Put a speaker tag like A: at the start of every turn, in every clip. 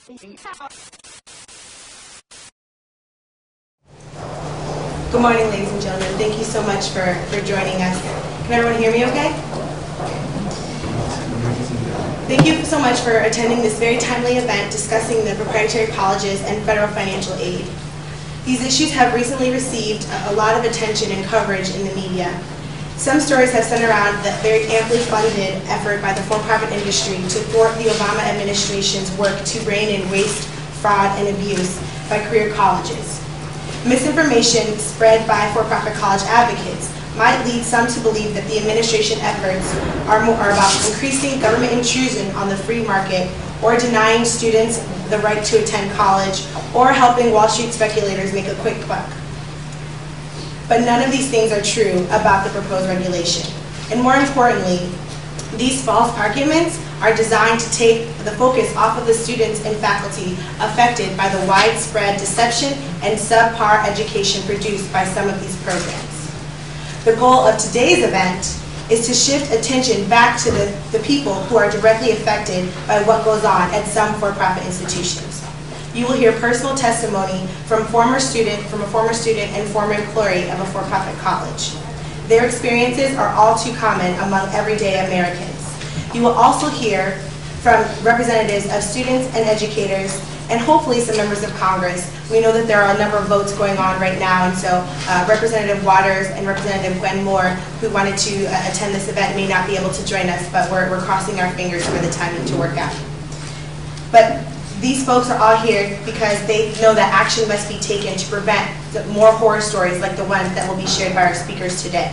A: Good morning, ladies and gentlemen. Thank you so much for joining us. Can everyone hear me okay? Thank you so much for attending this very timely event discussing the proprietary colleges and federal financial aid. These issues have recently received a lot of attention and coverage in the media. Some stories have centered around the very amply funded effort by the for-profit industry to thwart the Obama administration's work to rein in waste, fraud, and abuse by career colleges. Misinformation spread by for-profit college advocates might lead some to believe that the administration efforts are about increasing government intrusion on the free market, or denying students the right to attend college, or helping Wall Street speculators make a quick buck. But none of these things are true about the proposed regulation. And more importantly, these false arguments are designed to take the focus off of the students and faculty affected by the widespread deception and subpar education produced by some of these programs. The goal of today's event is to shift attention back to the people who are directly affected by what goes on at some for-profit institutions. You will hear personal testimony from a former student and former employee of a for-profit college. Their experiences are all too common among everyday Americans. You will also hear from representatives of students and educators, and hopefully some members of Congress. We know that there are a number of votes going on right now, and so Representative Waters and Representative Gwen Moore, who wanted to attend this event, may not be able to join us, but we're crossing our fingers for the timing to work out. But these folks are all here because they know that action must be taken to prevent more horror stories like the ones that will be shared by our speakers today.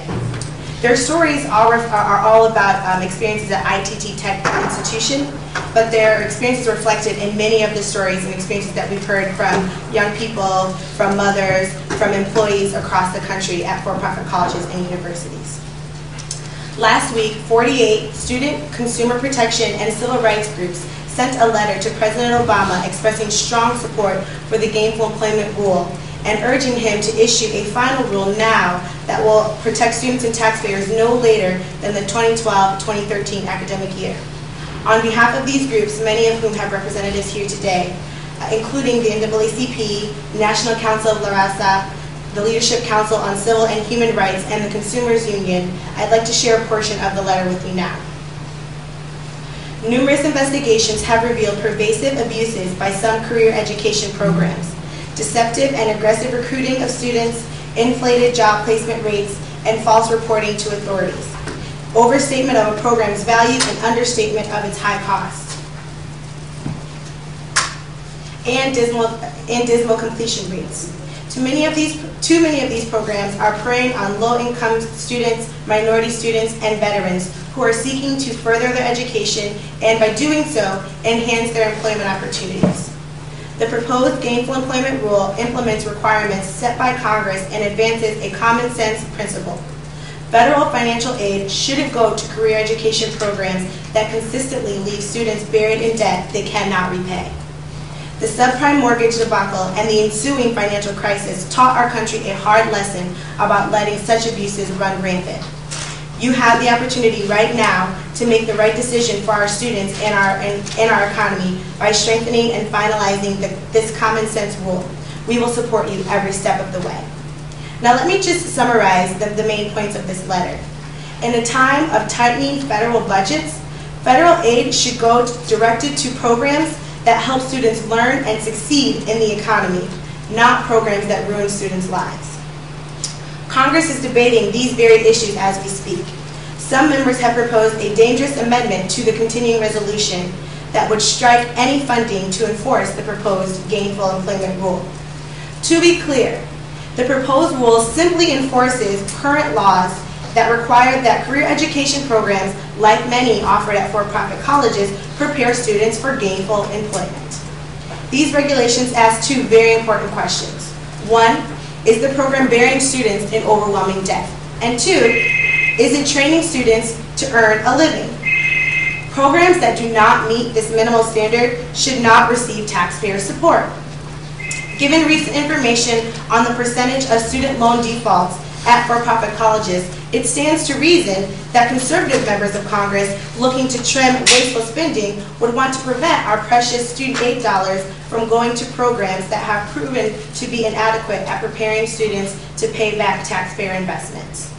A: Their stories are all about experiences at ITT Technical Institute, but their experiences are reflected in many of the stories and experiences that we've heard from young people, from mothers, from employees across the country at for-profit colleges and universities. Last week, 48 student, consumer protection, and civil rights groups sent a letter to President Obama expressing strong support for the Gainful Employment rule and urging him to issue a final rule now that will protect students and taxpayers no later than the 2012-2013 academic year. On behalf of these groups, many of whom have representatives here today, including the NAACP, National Council of La Raza, the Leadership Council on Civil and Human Rights, and the Consumers Union, I'd like to share a portion of the letter with you now. Numerous investigations have revealed pervasive abuses by some career education programs, deceptive and aggressive recruiting of students, inflated job placement rates, and false reporting to authorities, overstatement of a program's value and understatement of its high cost, and dismal completion rates. Too many of these programs are preying on low-income students, minority students, and veterans who are seeking to further their education and, by doing so, enhance their employment opportunities. The proposed Gainful Employment rule implements requirements set by Congress and advances a common sense principle. Federal financial aid shouldn't go to career education programs that consistently leave students buried in debt they cannot repay. The subprime mortgage debacle and the ensuing financial crisis taught our country a hard lesson about letting such abuses run rampant. You have the opportunity right now to make the right decision for our students and our economy by strengthening and finalizing this common sense rule. We will support you every step of the way. Now let me just summarize the main points of this letter. In a time of tightening federal budgets, federal aid should go directed to programs that help students learn and succeed in the economy, not programs that ruin students' lives. Congress is debating these very issues as we speak. Some members have proposed a dangerous amendment to the continuing resolution that would strike any funding to enforce the proposed Gainful Employment rule. To be clear, the proposed rule simply enforces current laws that require that career education programs, like many offered at for-profit colleges, prepare students for gainful employment. These regulations ask two very important questions. One, is the program bearing students in overwhelming debt? And two, is it training students to earn a living? Programs that do not meet this minimal standard should not receive taxpayer support. Given recent information on the percentage of student loan defaults at for-profit colleges, it stands to reason that conservative members of Congress looking to trim wasteful spending would want to prevent our precious student aid dollars from going to programs that have proven to be inadequate at preparing students to pay back taxpayer investments.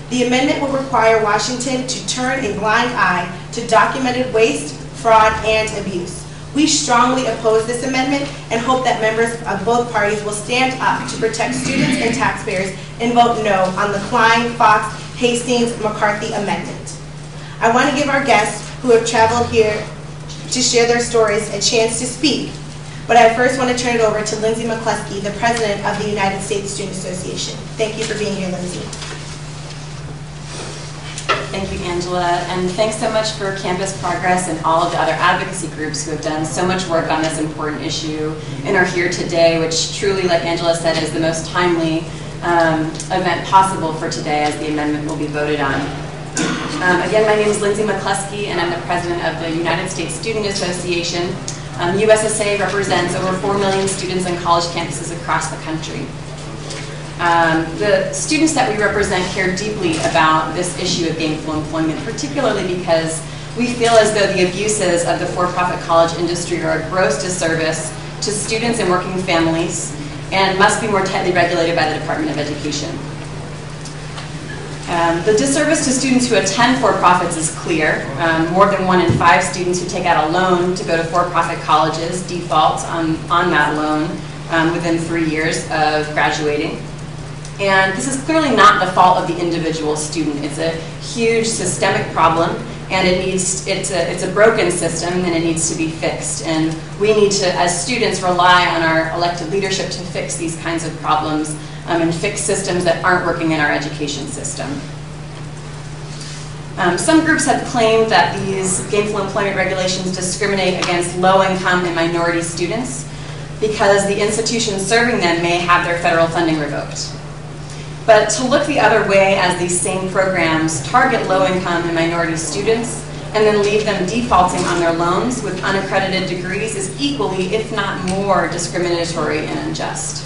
A: The amendment will require Washington to turn a blind eye to documented waste, fraud, and abuse. We strongly oppose this amendment and hope that members of both parties will stand up to protect students and taxpayers and vote no on the Klein, Fox, Hastings, McCarthy amendment. I want to give our guests who have traveled here to share their stories a chance to speak, but I first want to turn it over to Lindsay McCluskey, the president of the United States Student Association. Thank you for being here, Lindsay.
B: Thank you, Angela, and thanks so much for Campus Progress and all of the other advocacy groups who have done so much work on this important issue and are here today, which truly, like Angela said, is the most timely event possible for today as the amendment will be voted on. Again, my name is Lindsay McCluskey, and I'm the president of the United States Student Association. USSA represents over 4 million students on college campuses across the country. The students that we represent care deeply about this issue of gainful employment, particularly because we feel as though the abuses of the for-profit college industry are a gross disservice to students and working families and must be more tightly regulated by the Department of Education. The disservice to students who attend for-profits is clear. More than 1 in 5 students who take out a loan to go to for-profit colleges default on that loan within 3 years of graduating. And this is clearly not the fault of the individual student. It's a huge systemic problem, and it's a broken system, and it needs to be fixed. And we need to, as students, rely on our elected leadership to fix these kinds of problems and fix systems that aren't working in our education system. Some groups have claimed that these gainful employment regulations discriminate against low-income and minority students because the institutions serving them may have their federal funding revoked. But to look the other way as these same programs target low-income and minority students and then leave them defaulting on their loans with unaccredited degrees is equally, if not more, discriminatory and unjust.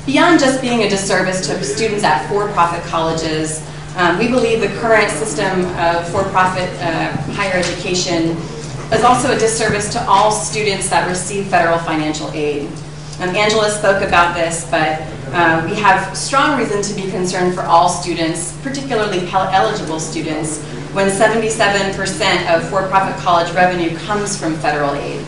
B: Beyond just being a disservice to students at for-profit colleges, we believe the current system of for-profit higher education is also a disservice to all students that receive federal financial aid. Angela spoke about this, but we have strong reason to be concerned for all students, particularly Pell-eligible students, when 77% of for-profit college revenue comes from federal aid.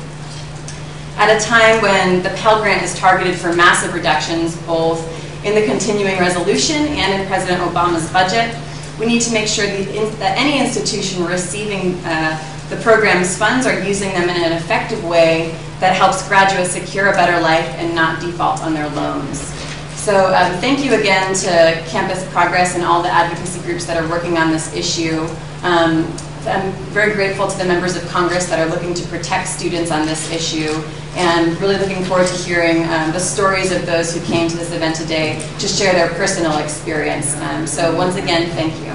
B: At a time when the Pell Grant is targeted for massive reductions, both in the continuing resolution and in President Obama's budget, we need to make sure that any institution receiving the program's funds are using them in an effective way that helps graduates secure a better life and not default on their loans. So thank you again to Campus Progress and all the advocacy groups that are working on this issue. I'm very grateful to the members of Congress that are looking to protect students on this issue, and really looking forward to hearing the stories of those who came to this event today to share their personal experience. So once again, thank you.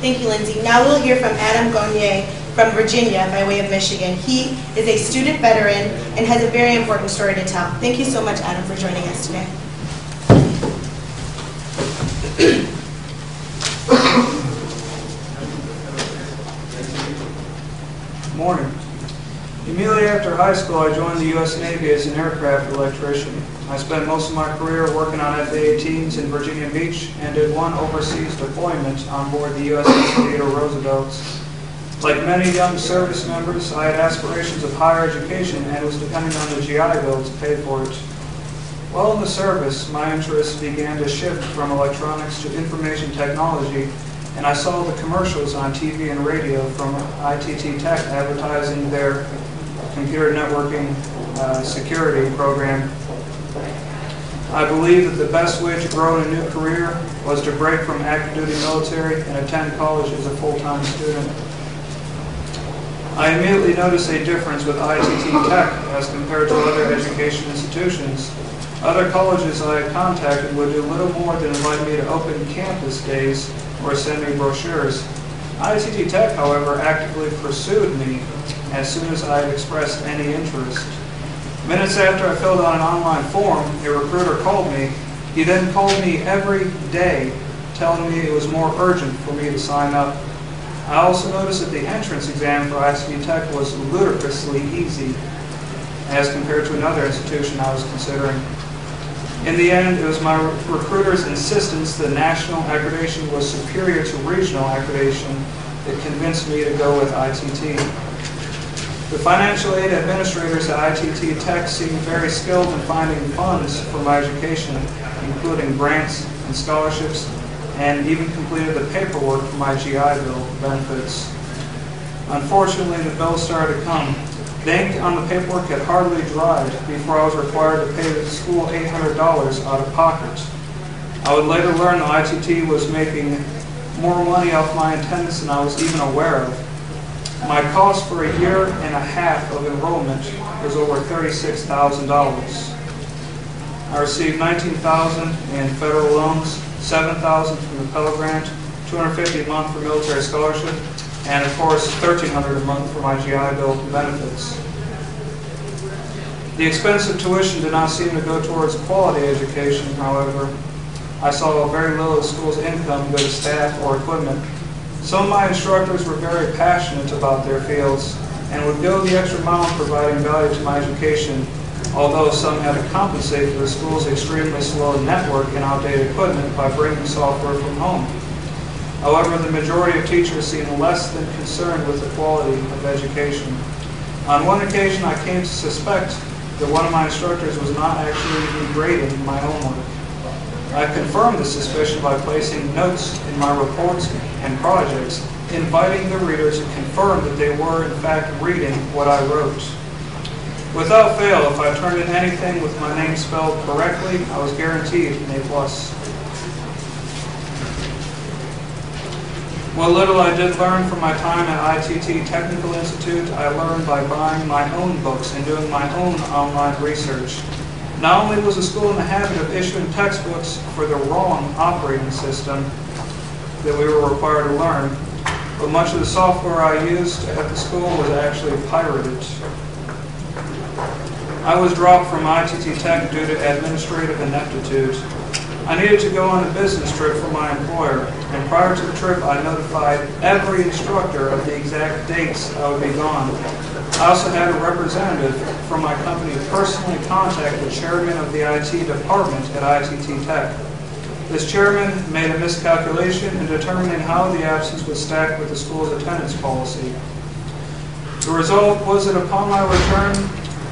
A: Thank you, Lindsay. Now we'll hear from Adam Gonier from Virginia by way of Michigan. He is a student veteran and has a very important story to tell. Thank you so much, Adam, for joining us today.
C: Good morning. Immediately after high school, I joined the U.S. Navy as an aircraft electrician. I spent most of my career working on F-18s in Virginia Beach and did one overseas deployment on board the USS Theodore Roosevelt. Like many young service members, I had aspirations of higher education and was depending on the GI Bill to pay for it. While in the service, my interests began to shift from electronics to information technology, and I saw the commercials on TV and radio from ITT Tech advertising their computer networking security program. I believed that the best way to grow in a new career was to break from active duty military and attend college as a full-time student. I immediately noticed a difference with ITT Tech as compared to other education institutions. Other colleges I had contacted would do little more than invite me to open campus days or send me brochures. ITT Tech, however, actively pursued me as soon as I had expressed any interest. Minutes after I filled out an online form, a recruiter called me. He then called me every day, telling me it was more urgent for me to sign up. I also noticed that the entrance exam for ITT Tech was ludicrously easy as compared to another institution I was considering. In the end, it was my recruiter's insistence that national accreditation was superior to regional accreditation that convinced me to go with ITT. The financial aid administrators at ITT Tech seemed very skilled in finding funds for my education, including grants and scholarships, and even completed the paperwork for my GI Bill benefits. Unfortunately, the bill started to come. The ink on the paperwork had hardly dried before I was required to pay the school $800 out of pocket. I would later learn that ITT was making more money off my attendance than I was even aware of. My cost for a year and a half of enrollment was over $36,000. I received $19,000 in federal loans, $7,000 from the Pell Grant, $250 a month for military scholarship, and of course $1,300 a month for my GI Bill benefits. The expensive tuition did not seem to go towards quality education, however. I saw very little of the school's income go to staff or equipment. Some of my instructors were very passionate about their fields and would go the extra mile providing value to my education, although some had to compensate for the school's extremely slow network and outdated equipment by bringing software from home. However, the majority of teachers seemed less than concerned with the quality of education. On one occasion, I came to suspect that one of my instructors was not actually grading my homework. I confirmed the suspicion by placing notes in my reports and projects, inviting the reader to confirm that they were in fact reading what I wrote. Without fail, if I turned in anything with my name spelled correctly, I was guaranteed an A+. What little I did learn from my time at ITT Technical Institute, I learned by buying my own books and doing my own online research. Not only was the school in the habit of issuing textbooks for the wrong operating system that we were required to learn, but much of the software I used at the school was actually pirated. I was dropped from ITT Tech due to administrative ineptitude. I needed to go on a business trip for my employer, and prior to the trip I notified every instructor of the exact dates I would be gone. I also had a representative from my company personally contact the chairman of the IT department at ITT Tech. This chairman made a miscalculation in determining how the absence would stack with the school's attendance policy. The result was that upon my return,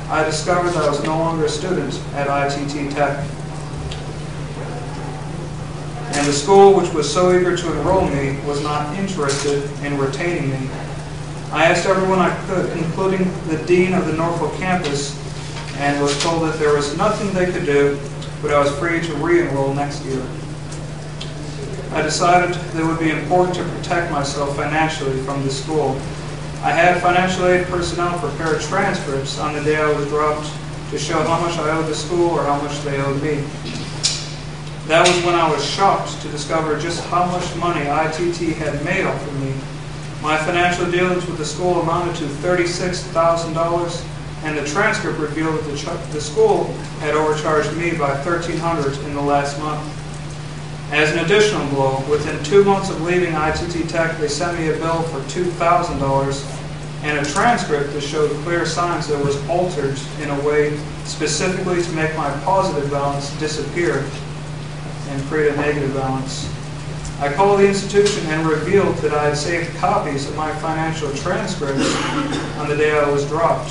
C: I discovered that I was no longer a student at ITT Tech. And the school, which was so eager to enroll me, was not interested in retaining me. I asked everyone I could, including the dean of the Norfolk campus, and was told that there was nothing they could do, but I was free to re-enroll next year. I decided that it would be important to protect myself financially from the school. I had financial aid personnel prepare transcripts on the day I was dropped to show how much I owed the school or how much they owed me. That was when I was shocked to discover just how much money ITT had made off of me. My financial dealings with the school amounted to $36,000, and the transcript revealed that the school had overcharged me by $1,300 in the last month. As an additional blow, within 2 months of leaving ITT Tech, they sent me a bill for $2,000 and a transcript that showed clear signs that it was altered in a way specifically to make my positive balance disappear and create a negative balance. I called the institution and revealed that I had saved copies of my financial transcripts on the day I was dropped.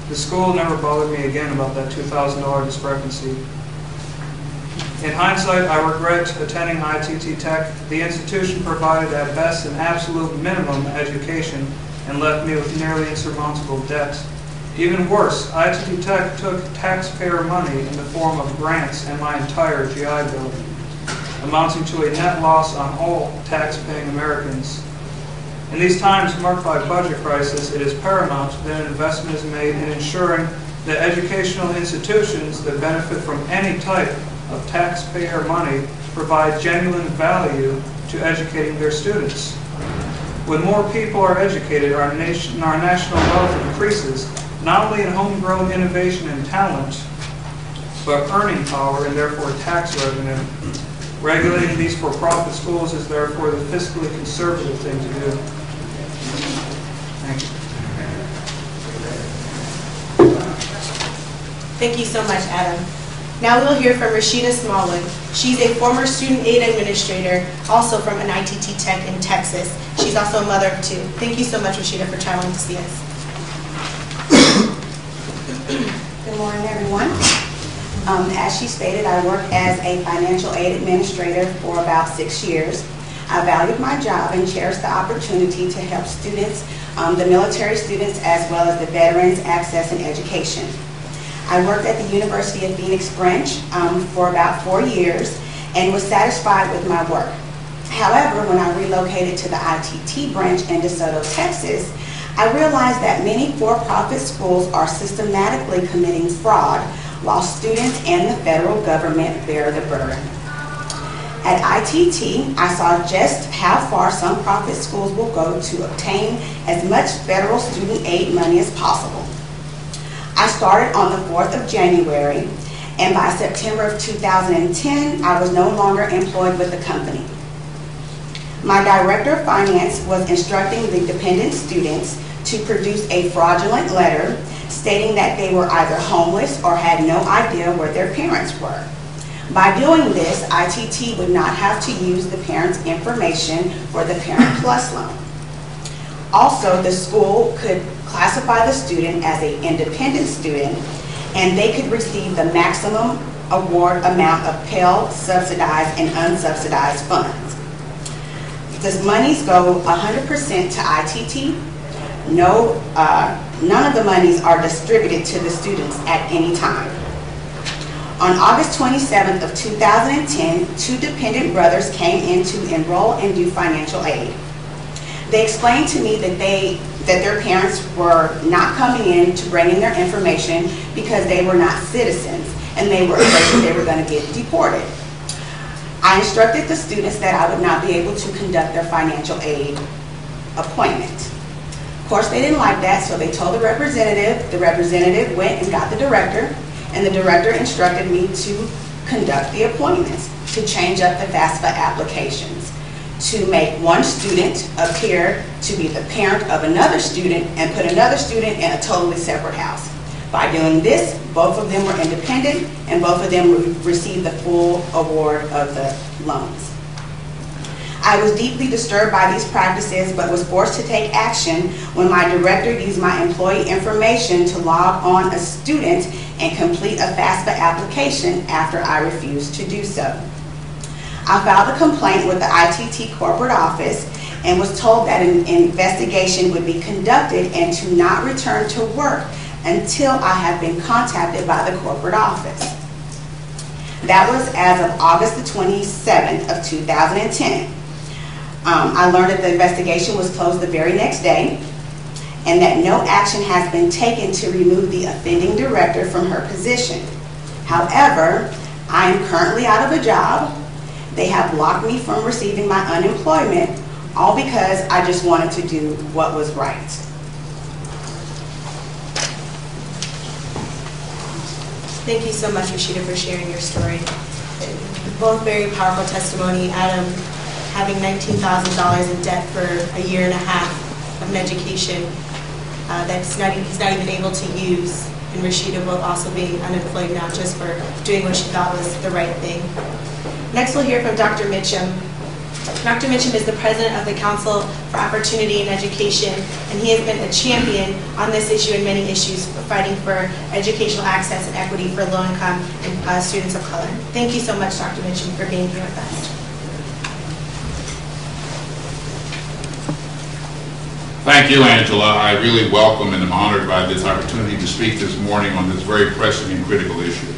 C: The school never bothered me again about that $2,000 discrepancy. In hindsight, I regret attending ITT Tech. The institution provided at best an absolute minimum education and left me with nearly insurmountable debt. Even worse, ITT Tech took taxpayer money in the form of grants and my entire GI Bill, amounting to a net loss on all tax-paying Americans. In these times marked by budget crisis, it is paramount that an investment is made in ensuring that educational institutions that benefit from any type of taxpayer money provide genuine value to educating their students. When more people are educated, our national wealth increases, not only in homegrown innovation and talent, but earning power and therefore tax revenue. Regulating these for-profit schools is therefore the fiscally conservative thing to do. Thank you.
A: Thank you so much, Adam. Now we'll hear from Rashida Smallwood. She's a former student aid administrator, also from an ITT Tech in Texas. She's also a mother of two. Thank you so much, Rashida, for traveling to see us.
D: Good morning, everyone. As she stated, I worked as a financial aid administrator for about 6 years. I valued my job and cherished the opportunity to help students, the military students as well as the veterans, access an education. I worked at the University of Phoenix branch for about 4 years and was satisfied with my work. However, when I relocated to the ITT branch in DeSoto, Texas, I realized that many for-profit schools are systematically committing fraud while students and the federal government bear the burden. At ITT, I saw just how far some profit schools will go to obtain as much federal student aid money as possible. I started on the 4th of January, and by September of 2010, I was no longer employed with the company. My director of finance was instructing the dependent students to produce a fraudulent letter stating that they were either homeless or had no idea where their parents were. By doing this, ITT would not have to use the parents' information for the Parent Plus loan. Also, the school could classify the student as an independent student, and they could receive the maximum award amount of Pell subsidized and unsubsidized funds. The monies go 100% to ITT. None of the monies are distributed to the students at any time. On August 27th of 2010, two dependent brothers came in to enroll and do financial aid. They explained to me that their parents were not coming in to bring in their information because they were not citizens and they were afraid that they were going to get deported. I instructed the students that I would not be able to conduct their financial aid appointment. Of course, they didn't like that, so they told the representative. The representative went and got the director, and the director instructed me to conduct the appointments, to change up the FAFSA applications, to make one student appear to be the parent of another student and put another student in a totally separate house. By doing this, both of them were independent and both of them received the full award of the loans. I was deeply disturbed by these practices but was forced to take action when my director used my employee information to log on a student and complete a FAFSA application after I refused to do so. I filed a complaint with the ITT corporate office and was told that an investigation would be conducted and to not return to work until I have been contacted by the corporate office. That was as of August the 27th of 2010. I learned that the investigation was closed the very next day and that no action has been taken to remove the offending director from her position. However, I am currently out of a job. They have blocked me from receiving my unemployment, all because I just wanted to do what was right.
A: Thank you so much, Rashida, for sharing your story. Both very powerful testimony. Adam having $19,000 in debt for a year and a half of an education he's not even able to use, and Rashida both also being unemployed now just for doing what she thought was the right thing. Next, we'll hear from Dr. Mitchum. Dr. Mitchum is the president of the Council for Opportunity in Education, and he has been a champion on this issue and many issues, fighting for educational access and equity for low-income and students of color. Thank you so much, Dr. Mitchum, for being here with us.
E: Thank you, Angela. I really welcome and am honored by this opportunity to speak this morning on this very pressing and critical issue.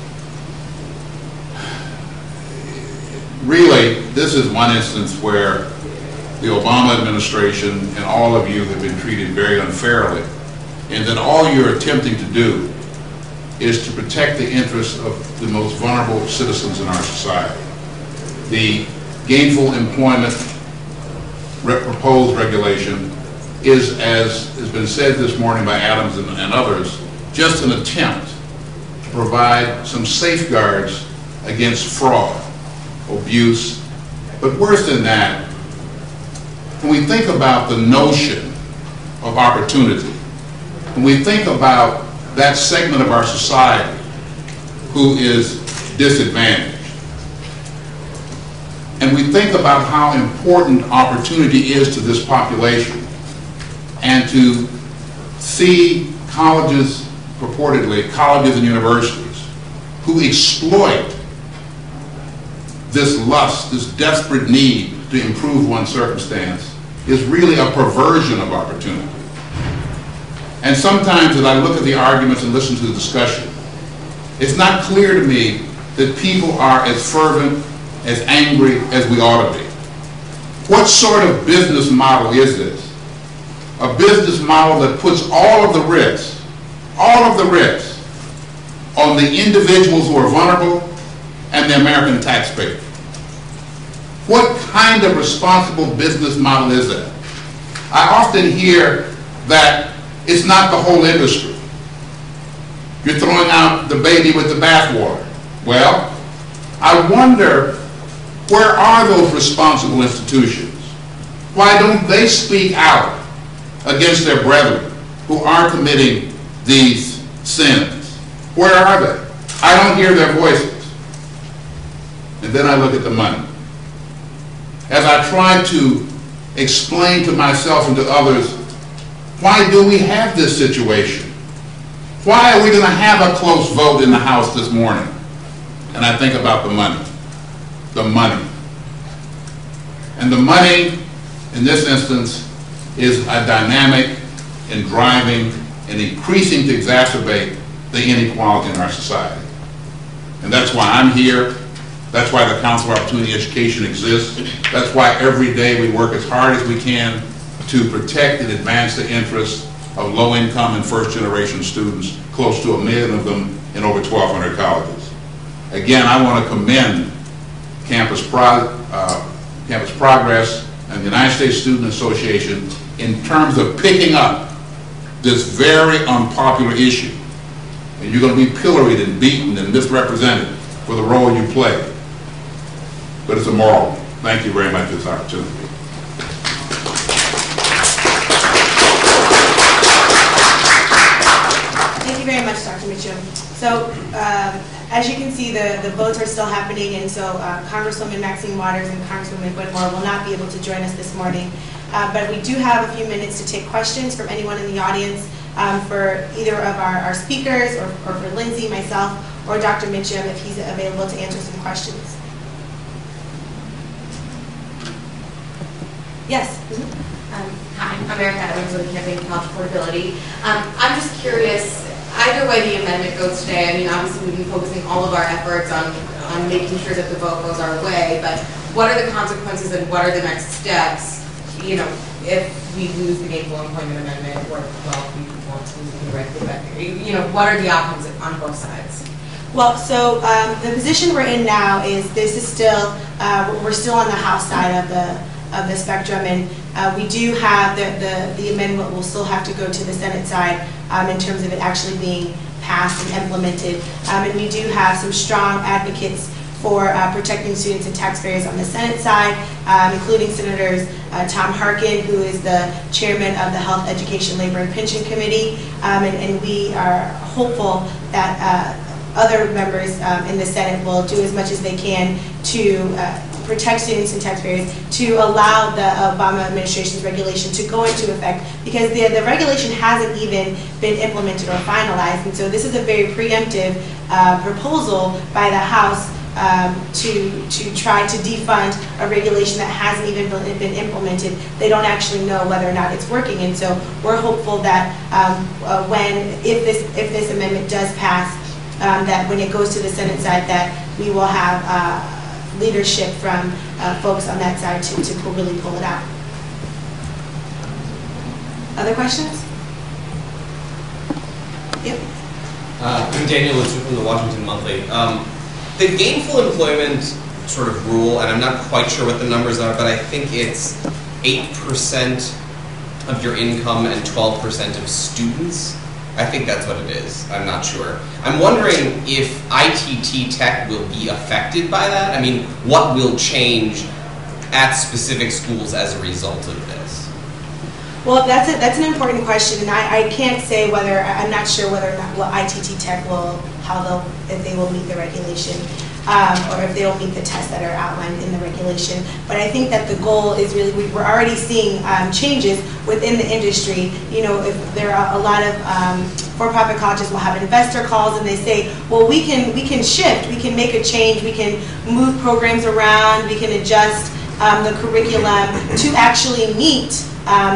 E: Really, this is one instance where the Obama administration and all of you have been treated very unfairly, and that all you're attempting to do is to protect the interests of the most vulnerable citizens in our society. The Gainful Employment proposed regulation is, as has been said this morning by Adams and others, just an attempt to provide some safeguards against fraud, abuse, but worse than that, when we think about the notion of opportunity, when we think about that segment of our society who is disadvantaged, and we think about how important opportunity is to this population, and to see colleges, purportedly colleges and universities, who exploit this lust, this desperate need to improve one's circumstance, is really a perversion of opportunity. And sometimes as I look at the arguments and listen to the discussion, it's not clear to me that people are as fervent, as angry as we ought to be. What sort of business model is this? A business model that puts all of the risks on the individuals who are vulnerable and the American taxpayer. What kind of responsible business model is that? I often hear that it's not the whole industry. You're throwing out the baby with the bathwater. Well, I wonder, where are those responsible institutions? Why don't they speak out against their brethren who are committing these sins? Where are they? I don't hear their voices. And then I look at the money. As I try to explain to myself and to others, why do we have this situation? Why are we going to have a close vote in the House this morning? And I think about the money. The money. And the money, in this instance, is a dynamic and driving and increasing to exacerbate the inequality in our society. And that's why I'm here. That's why the Council of Opportunity Education exists. That's why every day we work as hard as we can to protect and advance the interests of low-income and first-generation students, close to 1 million of them in over 1,200 colleges. Again, I want to commend Campus Progress and the United States Student Association in terms of picking up this very unpopular issue. And you're going to be pilloried and beaten and misrepresented for the role you play. But it's immoral. Thank you very much for this opportunity.
A: Thank you very much, Dr. Mitchum. So, as you can see, the votes are still happening, and so Congresswoman Maxine Waters and Congresswoman Whitmore will not be able to join us this morning. But we do have a few minutes to take questions from anyone in the audience for either of our speakers, or for Lindsay, myself, or Dr. Mitchum, if he's available to answer some questions. Yes?
F: Hi, I'm Erica Adams with the Campaign for College Affordability. I'm just curious, either way the amendment goes today, I mean, obviously we've been focusing all of our efforts on making sure that the vote goes our way, but what are the consequences and what are the next steps, you know, if we lose the Gainful Employment Amendment, or, well, we want to lose the directly, but, you know, what are the outcomes on both sides?
A: Well, so the position we're in now is this is still, we're still on the House side of the spectrum, and we do have the amendment will still have to go to the Senate side in terms of it actually being passed and implemented. And we do have some strong advocates for protecting students and taxpayers on the Senate side, including Senators Tom Harkin, who is the chairman of the Health, Education, Labor, and Pension Committee, and we are hopeful that other members in the Senate will do as much as they can to protect students and taxpayers, to allow the Obama administration's regulation to go into effect, because the regulation hasn't even been implemented or finalized, and so this is a very preemptive proposal by the House to try to defund a regulation that hasn't even been implemented. They don't actually know whether or not it's working, and so we're hopeful that if this amendment does pass, that when it goes to the Senate side, that we will have leadership from folks on that side to really pull it out. Other questions? Yep.
G: I'm Daniel Lutu from the Washington Monthly. The gainful employment sort of rule, and I'm not quite sure what the numbers are, but I think it's 8% of your income and 12% of students. I think that's what it is. I'm not sure. I'm wondering if ITT Tech will be affected by that. I mean, what will change at specific schools as a result of this?
A: Well, that's an important question, and I can't say whether, I'm not sure whether or not what ITT Tech will, if they will meet the regulation, or if they will meet the tests that are outlined in the regulation. But I think that the goal is really, we're already seeing changes within the industry. You know, if there are a lot of for-profit colleges will have investor calls and they say, well, we can shift, we can make a change, we can move programs around, we can adjust the curriculum to actually meet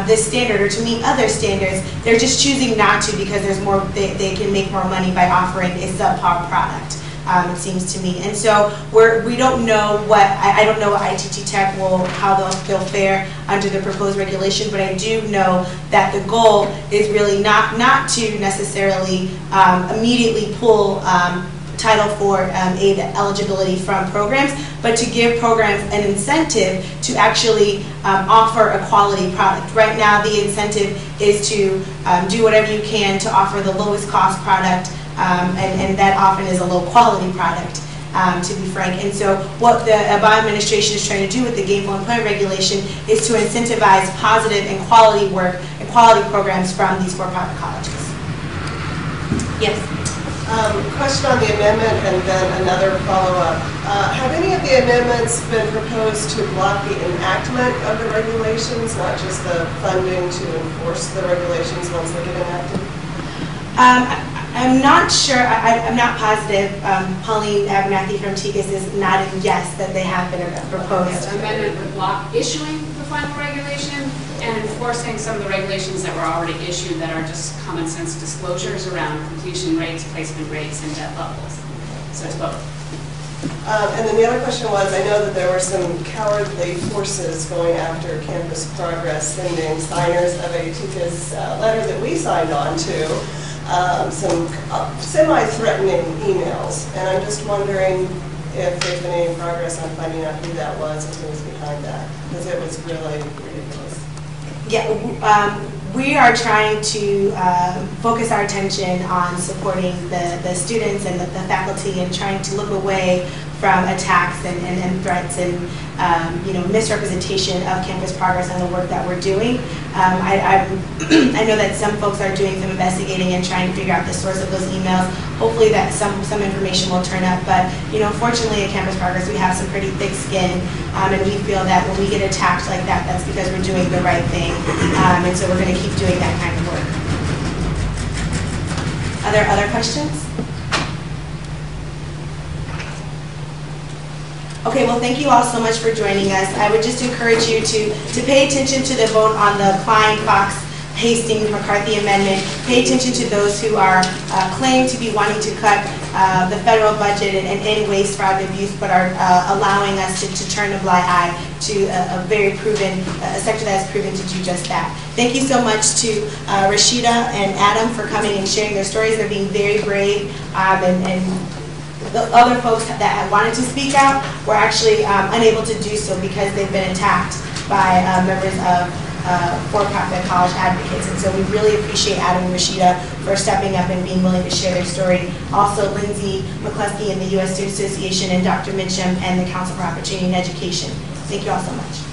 A: this standard or to meet other standards. They're just choosing not to because there's more, they can make more money by offering a subpar product. It seems to me, and so we don't know what I don't know what ITT Tech will, how they'll fare under the proposed regulation, but I do know that the goal is really not to necessarily immediately pull Title IV aid eligibility from programs, but to give programs an incentive to actually offer a quality product. Right now, the incentive is to do whatever you can to offer the lowest cost product. And that often is a low-quality product, to be frank. And so what the Obama administration is trying to do with the Gainful Employment regulation is to incentivize positive and quality work and quality programs from these for-profit colleges. Yes?
H: Question on the amendment and then another follow-up. Have any of the amendments been proposed to block the enactment of the regulations, not just the funding to enforce the regulations once they get enacted?
A: I'm not sure, I'm not positive. Pauline Abernathy from TICAS is nodding yes that they have been proposed.
I: The amendment would block issuing the final regulation and enforcing some of the regulations that were already issued that are just common sense disclosures around completion rates, placement rates, and debt levels. So it's both.
H: And then the other question was, I know that there were some cowardly forces going after campus progress, sending signers of a TICAS letter that we signed on to. Some semi-threatening emails, and I'm just wondering if there's been any progress on finding out who that was and who was behind that, because it was really ridiculous.
A: Yeah, we are trying to focus our attention on supporting the students and the faculty and trying to look away from attacks and threats and misrepresentation of campus progress and the work that we're doing. I know that some folks are doing some investigating and trying to figure out the source of those emails. Hopefully that some information will turn up, but fortunately at Campus Progress we have some pretty thick skin, and we feel that when we get attacked like that, that's because we're doing the right thing, and so we're going to keep doing that kind of work. Are there other questions? Okay, well, thank you all so much for joining us. I would just encourage you to pay attention to the vote on the Klein, Fox, Hastings, McCarthy amendment. Pay attention to those who are claim to be wanting to cut the federal budget and end waste, fraud, and abuse, but are allowing us to turn a blind eye to a very proven, a sector that has proven to do just that. Thank you so much to Rashida and Adam for coming and sharing their stories. They're being very brave, and the other folks that had wanted to speak out were actually unable to do so because they've been attacked by members of for-profit college advocates. And so we really appreciate Adam and Rashida for stepping up and being willing to share their story. Also, Lindsay McCluskey and the U.S. Student Association and Dr. Mitchum and the Council for Opportunity in Education. Thank you all so much.